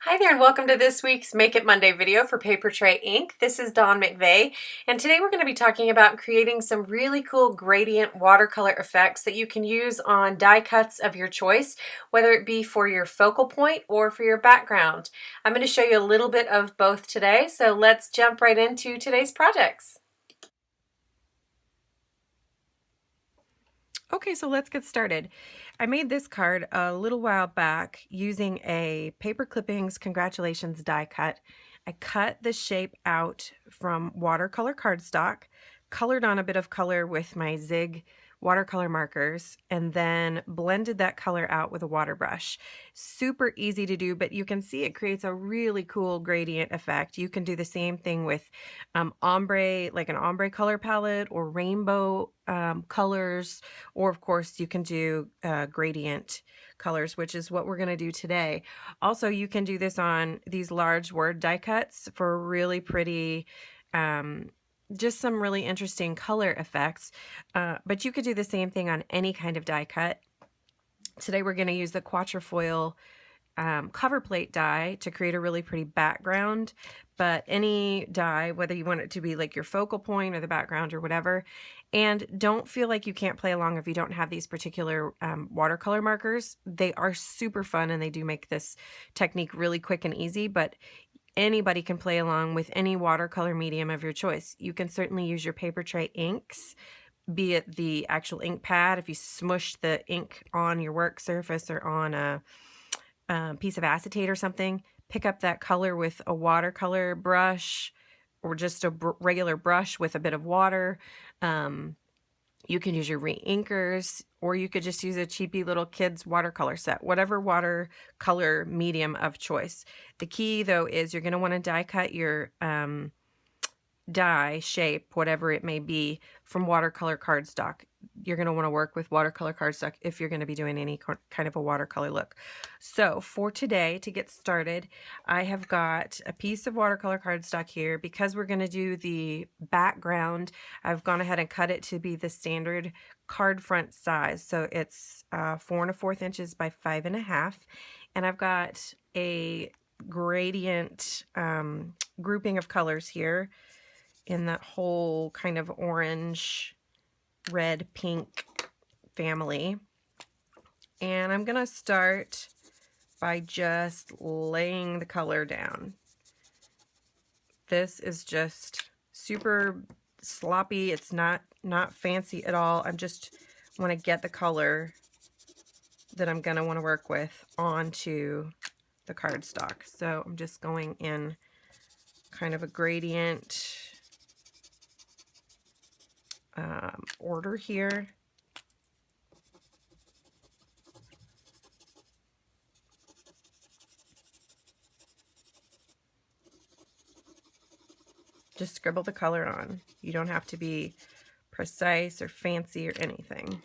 Hi there and welcome to this week's Make It Monday video for Paper Tray Ink. This is Dawn McVey and today we're going to be talking about creating some really cool gradient watercolor effects that you can use on die cuts of your choice, whether it be for your focal point or for your background. I'm going to show you a little bit of both today, so let's jump right into today's projects. Okay, so let's get started. I made this card a little while back using a paper clippings congratulations die cut. I cut the shape out from watercolor cardstock, colored on a bit of color with my Zig watercolor markers, and then blended that color out with a water brush. Super easy to do, but you can see it creates a really cool gradient effect. You can do the same thing with ombre, like an ombre color palette or rainbow colors, or of course you can do gradient colors, which is what we're going to do today. Also, you can do this on these large word die cuts for really pretty just some really interesting color effects, but you could do the same thing on any kind of die cut. Today we're going to use the quatrefoil cover plate die to create a really pretty background, but any die, whether you want it to be like your focal point or the background or whatever. And don't feel like you can't play along if you don't have these particular watercolor markers. They are super fun and they do make this technique really quick and easy, but anybody can play along with any watercolor medium of your choice. You can certainly use your paper tray inks, be it the actual ink pad, if you smush the ink on your work surface or on a piece of acetate or something, pick up that color with a watercolor brush or just a regular brush with a bit of water. You can use your re-inkers, or you could just use a cheapy little kid's watercolor set, whatever watercolor medium of choice. The key, though, is you're going to want to die cut your die shape, whatever it may be, from watercolor cardstock. You're going to want to work with watercolor cardstock if you're going to be doing any kind of a watercolor look. So for today, to get started, I have got a piece of watercolor cardstock here. Because we're going to do the background, I've gone ahead and cut it to be the standard card front size. So it's 4 1/4 inches by 5 1/2. And I've got a gradient grouping of colors here in that whole kind of orange, red, pink family. And I'm going to start by just laying the color down. This is just super sloppy. It's not fancy at all. I just want to get the color that I'm going to want to work with onto the cardstock. So I'm just going in kind of a gradient order here. Just scribble the color on. You don't have to be precise or fancy or anything.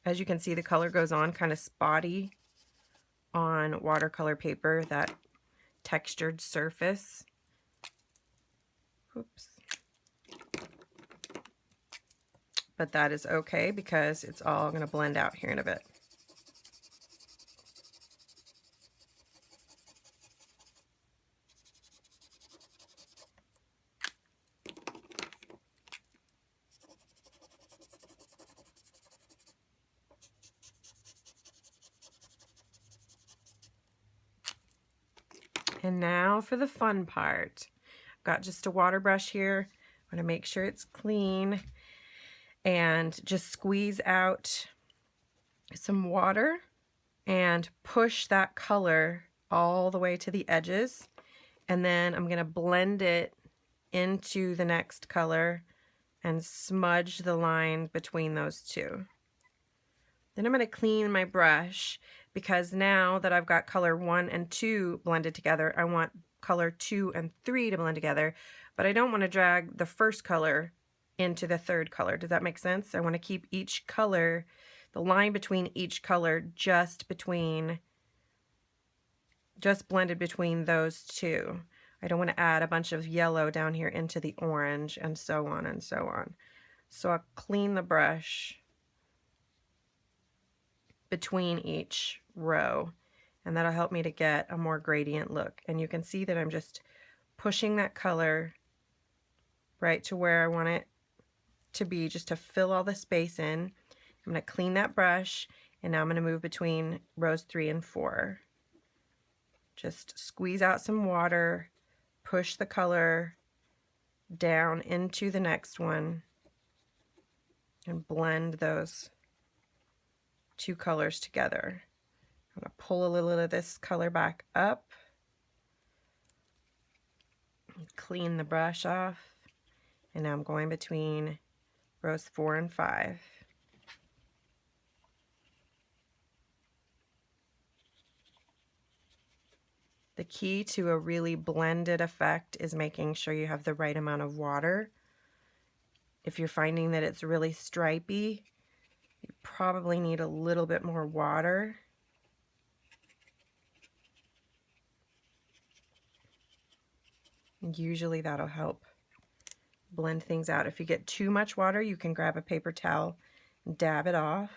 As you can see, the color goes on kind of spotty on watercolor paper, that textured surface. Oops. But that is okay because it's all going to blend out here in a bit. And now for the fun part. I've got just a water brush here. I'm going to make sure it's clean and just squeeze out some water and push that color all the way to the edges. And then I'm going to blend it into the next color and smudge the line between those two. Then I'm going to clean my brush, because now that I've got color 1 and 2 blended together, I want color 2 and 3 to blend together, but I don't want to drag the first color into the third color. Does that make sense? I want to keep each color, the line between each color, just blended between those two. I don't want to add a bunch of yellow down here into the orange, and so on and so on. So I'll clean the brush between each row, and that'll help me to get a more gradient look. And you can see that I'm just pushing that color right to where I want it to be, just to fill all the space in. I'm going to clean that brush, and now I'm going to move between rows 3 and 4. Just squeeze out some water, push the color down into the next one, and blend those two colors together. I'm going to pull a little of this color back up, clean the brush off, and now I'm going between rows 4 and 5. The key to a really blended effect is making sure you have the right amount of water. If you're finding that it's really stripy, you probably need a little bit more water. Usually that'll help blend things out. If you get too much water, you can grab a paper towel and dab it off.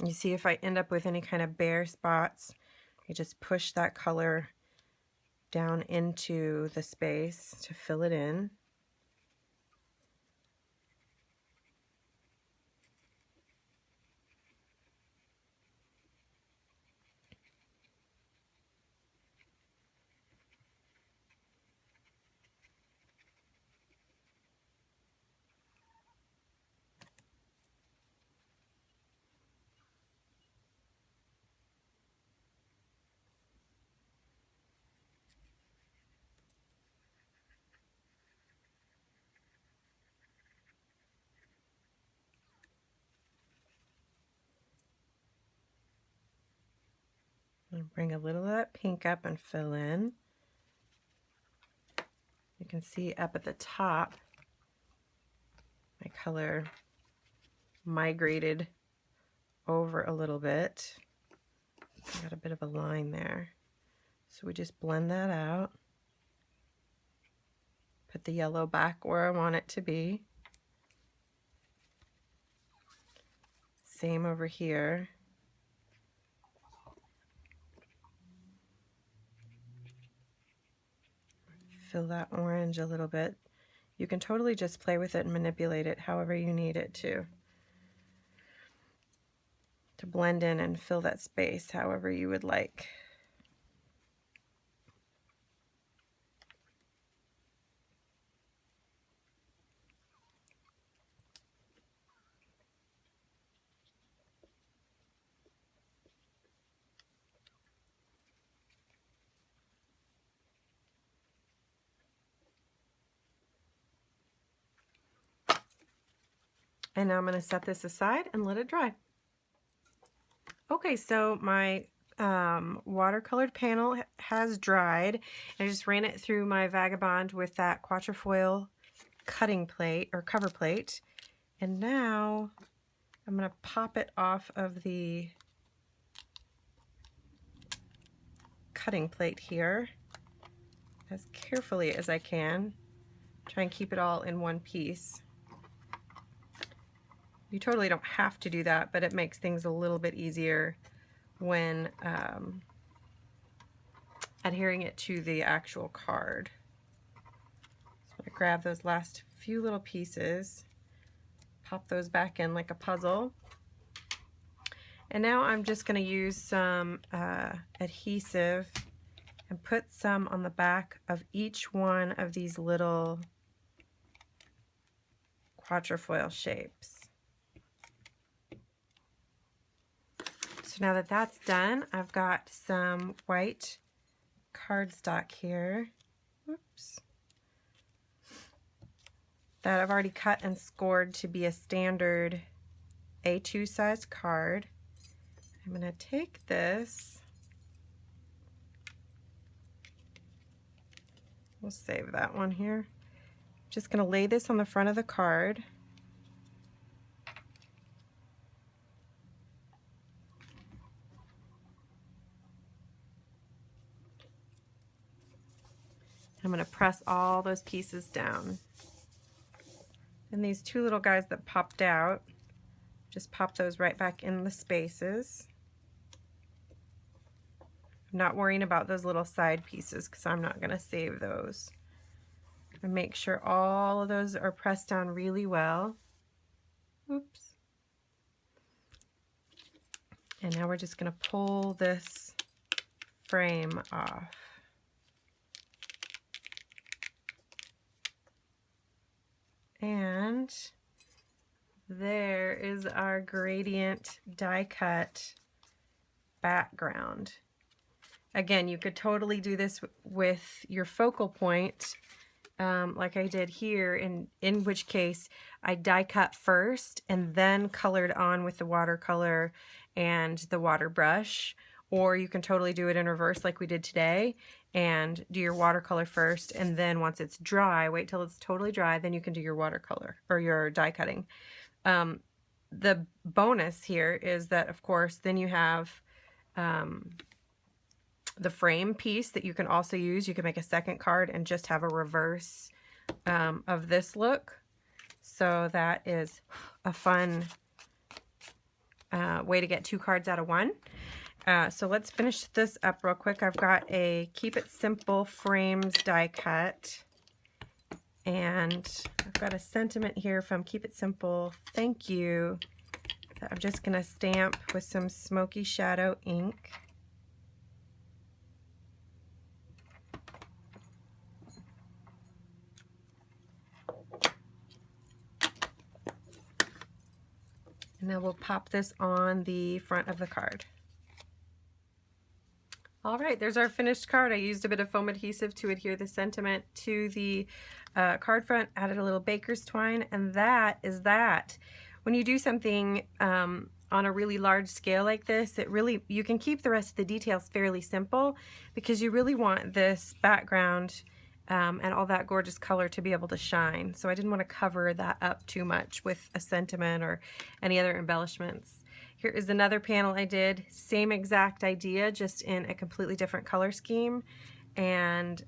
You see, if I end up with any kind of bare spots, I just push that color down into the space to fill it in. And bring a little of that pink up and fill in. You can see up at the top, my color migrated over a little bit. Got a bit of a line there. So we just blend that out. Put the yellow back where I want it to be. Same over here. Fill that orange a little bit. You can totally just play with it and manipulate it however you need it to blend in and fill that space however you would like. And now I'm going to set this aside and let it dry. Okay, so my watercolored panel has dried. I just ran it through my Vagabond with that quatrefoil cutting plate or cover plate. And now I'm going to pop it off of the cutting plate here as carefully as I can. Try and keep it all in one piece. You totally don't have to do that, but it makes things a little bit easier when adhering it to the actual card. So I'm going to grab those last few little pieces, pop those back in like a puzzle. And now I'm just going to use some adhesive and put some on the back of each one of these little quatrefoil shapes. So now that that's done, I've got some white cardstock here. Oops. that I've already cut and scored to be a standard A2 size card. I'm going to take this, we'll save that one here. Just going to lay this on the front of the card. I'm going to press all those pieces down. And these two little guys that popped out, just pop those right back in the spaces. I'm not worrying about those little side pieces because I'm not going to save those. And make sure all of those are pressed down really well. Oops. And now we're just going to pull this frame off. And there is our gradient die cut background. Again, you could totally do this with your focal point, like I did here, in which case I die cut first and then colored on with the watercolor and the water brush. Or you can totally do it in reverse like we did today and do your watercolor first, and then once it's dry, wait till it's totally dry, then you can do your watercolor or your die cutting. The bonus here is that, of course, then you have the frame piece that you can also use. You can make a second card and just have a reverse of this look. So that is a fun way to get 2 cards out of 1. So let's finish this up real quick. I've got a Keep It Simple Frames die cut. And I've got a sentiment here from Keep It Simple, thank you, that I'm just going to stamp with some smoky shadow ink. And then we'll pop this on the front of the card. All right, there's our finished card. I used a bit of foam adhesive to adhere the sentiment to the card front, added a little baker's twine, and that is that. When you do something on a really large scale like this, you can keep the rest of the details fairly simple because you really want this background and all that gorgeous color to be able to shine. So I didn't want to cover that up too much with a sentiment or any other embellishments. Here is another panel I did, same exact idea, just in a completely different color scheme, and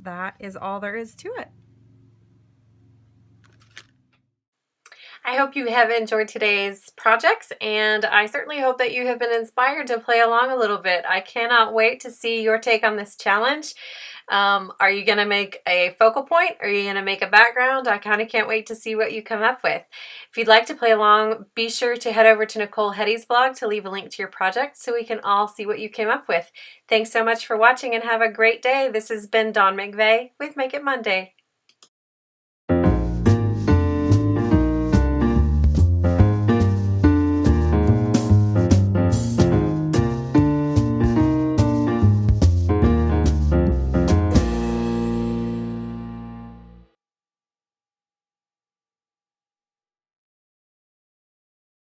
that is all there is to it. I hope you have enjoyed today's projects, and I certainly hope that you have been inspired to play along a little bit. I cannot wait to see your take on this challenge. Are you going to make a focal point? Are you going to make a background? I kind of can't wait to see what you come up with. If you'd like to play along, be sure to head over to Nicole Hetty's blog to leave a link to your project so we can all see what you came up with. Thanks so much for watching and have a great day. This has been Dawn McVey with Make It Monday.